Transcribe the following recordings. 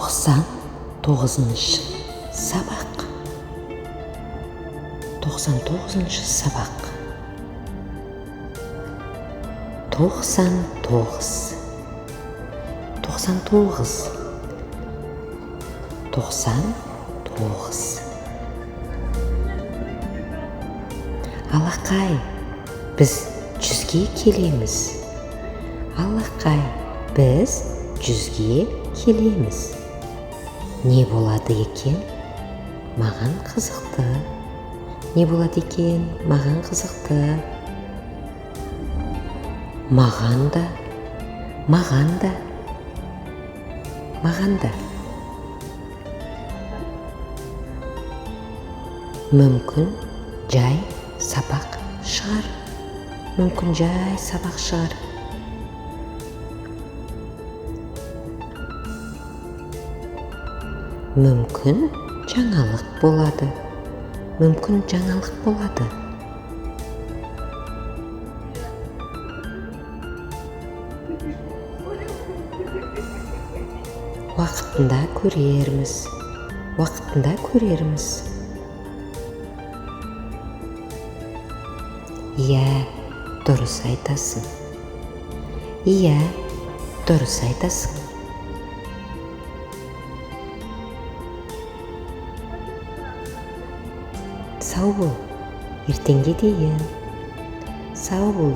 99-шы сабақ. 99-шы сабақ. 99 99 99. Алақай, біз 100-ге келеміз. Алақай, біз 100-ге келеміз. Не болады екен? Маған қызықты. Не болады екен? Маған қызықты. Маған да. Мүмкін жай сабақ шығар. Мүмкін жаңалық болады. Уақытында көрерміз. Иә, дұрыс айтасың. Сау бол,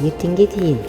ертеңге дейін.